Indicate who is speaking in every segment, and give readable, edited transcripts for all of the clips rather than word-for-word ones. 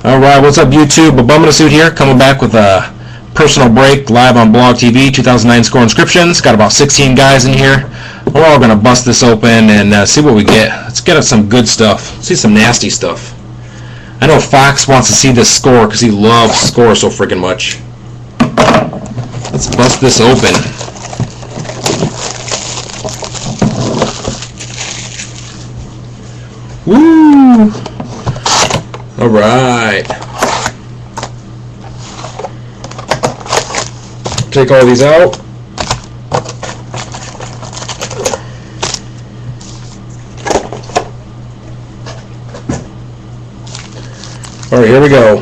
Speaker 1: Alright, what's up YouTube? Abominasuit here, coming back with a personal break live on Blog TV, 2009 score inscriptions. Got about 16 guys in here. We're all going to bust this open and see what we get. Let's get us some good stuff. Let's see some nasty stuff. I know Fox wants to see this score because he loves score so freaking much. Let's bust this open. Woo! Alright. Take all these out. Alright, here we go.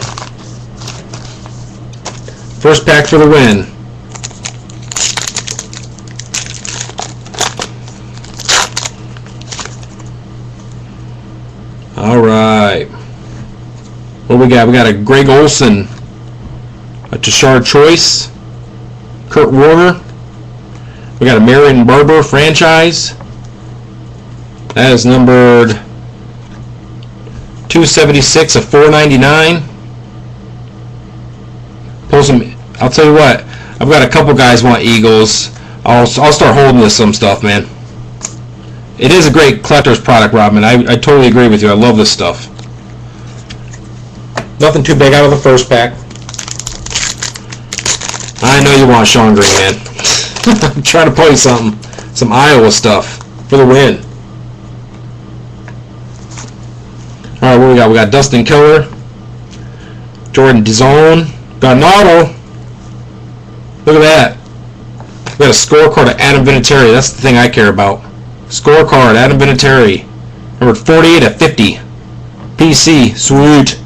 Speaker 1: First pack for the win. Alright. What do we got? We got a Greg Olson, a Tashard Choice, Kurt Warner. We got a Marion Barber franchise. That is numbered 276 of 499. Pull some. I'll tell you what. I've got a couple guys want Eagles. I'll start holding with some stuff, man. It is a great collector's product, Robin. I totally agree with you. I love this stuff. Nothing too big out of the first pack. I know you want Sean Green, man. I'm trying to play some Iowa stuff for the win. Alright, what we got? We got Dustin Killer, Jordan DeZone, got an auto. Look at that. We got a scorecard of Adam Vinatieri. That's the thing I care about. Scorecard, Adam Vinatieri, number 48 of 50. PC, sweet.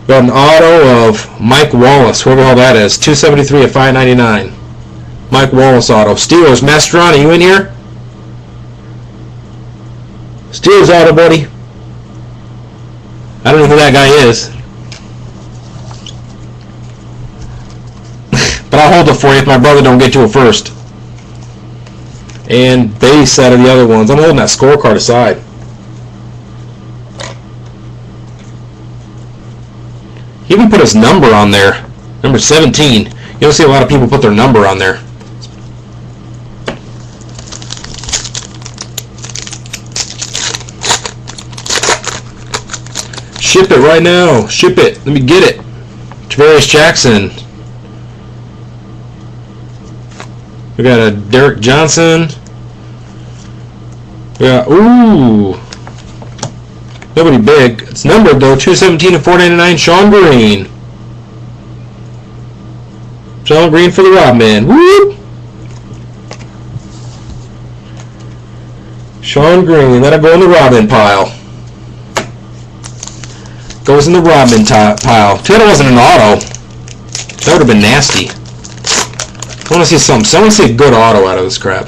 Speaker 1: Got an auto of Mike Wallace, whoever the hell that is, 273 of 599. Mike Wallace auto. Steelers, Mastrani, you in here? Steelers auto, buddy. I don't know who that guy is. But I'll hold it for you if my brother don't get to it first. And base out of the other ones. I'm holding that scorecard aside. He even put his number on there. Number 17. You don't see a lot of people put their number on there. Ship it right now. Ship it. Let me get it. Travarius Jackson. We got a Derek Johnson. We got, ooh. Nobody big. It's numbered though, 217 of 499. Sean Green. Sean Green for the Rob Man. Whoop. Sean Green. Let it go in the Robin pile. Goes in the Robin pile. Too bad it wasn't an auto. That would have been nasty. I want to see something. I want to see a good auto out of this crap.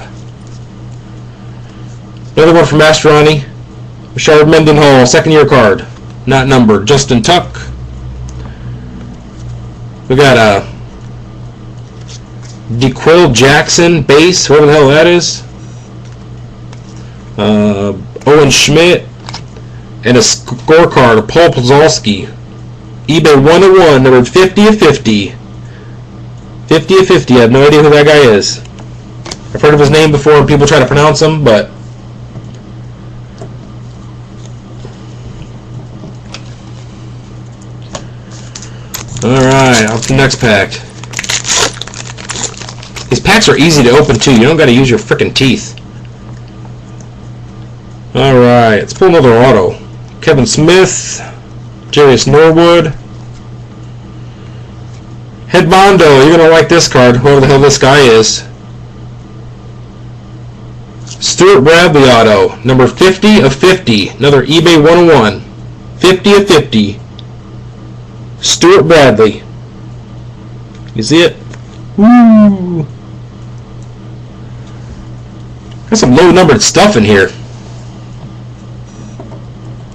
Speaker 1: Another one from Mastrani. Richard Mendenhall, second year card. Not numbered. Justin Tuck. We got a DeQuil Jackson base, whoever the hell that is. Owen Schmidt. And a scorecard of Paul Plzalski. eBay 101, numbered 50 of 50. 50 of 50. I have no idea who that guy is. I've heard of his name before and people try to pronounce him, but alright, on to the next pack. These packs are easy to open too. You don't got to use your frickin' teeth. Alright, let's pull another auto. Kevin Smith, Jarius Norwood. Head Mondo, you're going to like this card, whoever the hell this guy is. Stuart Bradley auto, number 50 of 50. Another eBay 101. 50 of 50. Stuart Bradley. You see it? Woo! Got some low numbered stuff in here.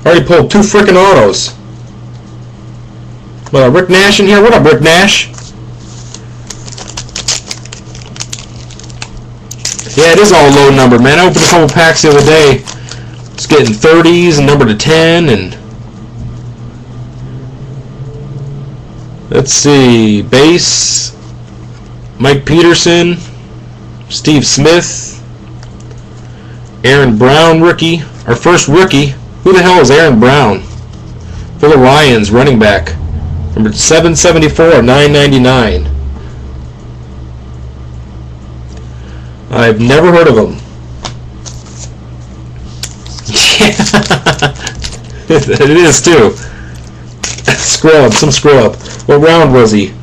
Speaker 1: Already pulled two frickin' autos. What, Rick Nash in here? What up, Rick Nash? Yeah, it is all low numbered, man. I opened a couple packs the other day. It's getting 30s and numbered to 10, and Let's see. Base, Mike Peterson, Steve Smith, Aaron Brown, rookie. Our first rookie. Who the hell is Aaron Brown? For the Lions, running back. Number 774, 999. I've never heard of him. Yeah, it is too. Scrub, some scrub. What round was he?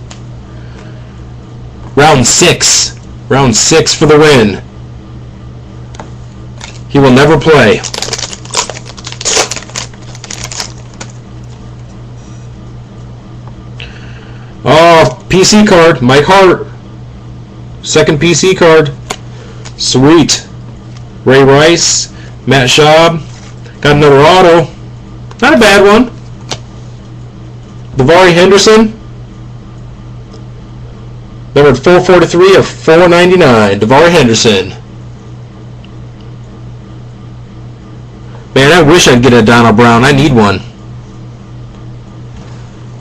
Speaker 1: Round 6. Round 6 for the win. He will never play. Oh, PC card, Mike Hart. Second PC card. Sweet. Ray Rice, Matt Schaub. Got another auto. Not a bad one. Davari Henderson. Numbered 443 of 499. Davari Henderson. Man, I wish I'd get a Donald Brown. I need one.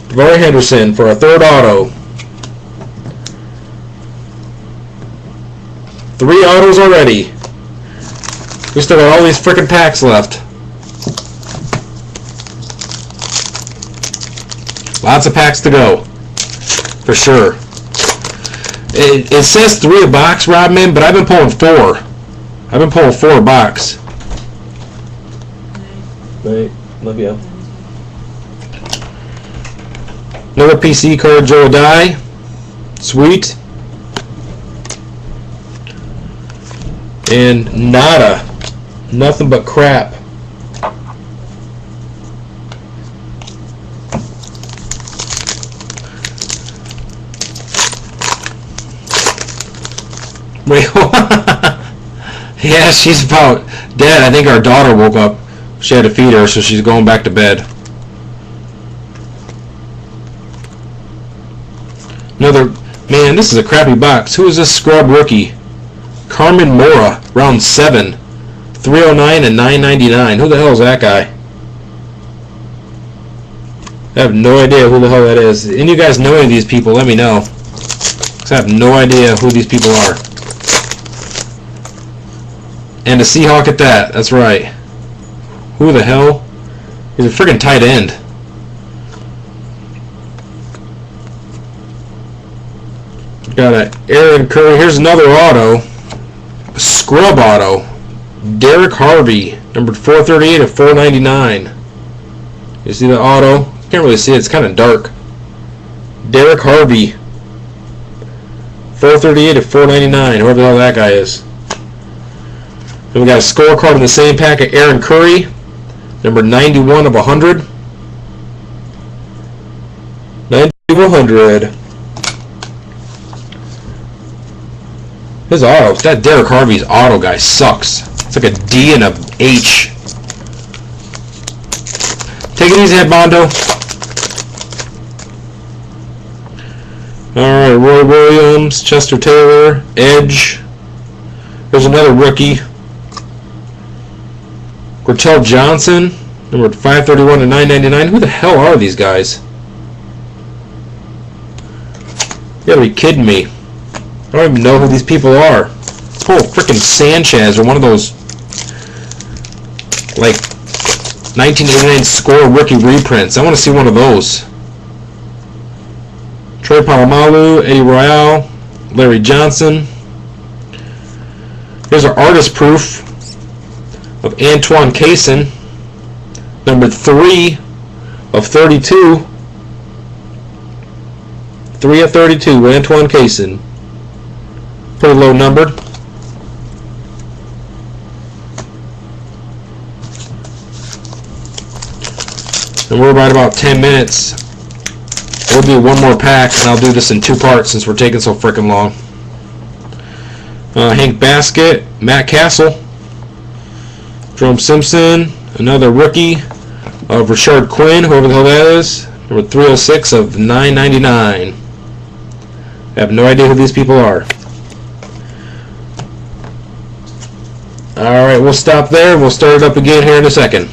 Speaker 1: Davari Henderson for a third auto. 3 autos already. We still got all these frickin' packs left. Lots of packs to go. For sure. It says 3 a box, Rodman, but I've been pulling 4. I've been pulling 4 a box. Right. Love you. Another PC card, Joe Adai. Sweet. And nada. Nothing but crap. Wait, yeah, she's about dead. I think our daughter woke up. She had to feed her, so she's going back to bed. Another, man, this is a crappy box. Who is this scrub rookie? Carmen Mora, round 7. 309 and 999. Who the hell is that guy? I have no idea who the hell that is. Any of you guys know any of these people, let me know. Because I have no idea who these people are. And a Seahawk at that, that's right. Who the hell? He's a freaking tight end. Got an Aaron Curry. Here's another auto. A scrub auto. Derek Harvey, numbered 438 of 499. You see the auto? Can't really see it. It's kind of dark. Derek Harvey, 438 of 499. Whoever the hell that guy is. Then we got a scorecard in the same pack of Aaron Curry, number 91 of 100. 90 of 100. His auto, that Derek Harvey's auto guy sucks. It's like a D and a H. Take it easy, Bondo. Alright, Roy Williams, Chester Taylor, Edge. There's another rookie. Cortell Johnson, number 531 to 999. Who the hell are these guys? You gotta be kidding me. I don't even know who these people are. Pull frickin' Sanchez or one of those like 1989 score rookie reprints. I want to see one of those. Troy Polamalu, Eddie Royale, Larry Johnson. Here's our artist proof of Antoine Cason, number 3 of 32. 3 of 32, Antoine Cason. Pretty low numbered. And we're about 10 minutes. We'll do one more pack, and I'll do this in 2 parts since we're taking so frickin' long. Hank Baskett, Matt Castle, Jerome Simpson, another rookie of Richard Quinn, whoever the hell that is, number 306 of 999. I have no idea who these people are. Alright, we'll stop there and we'll start it up again here in a second.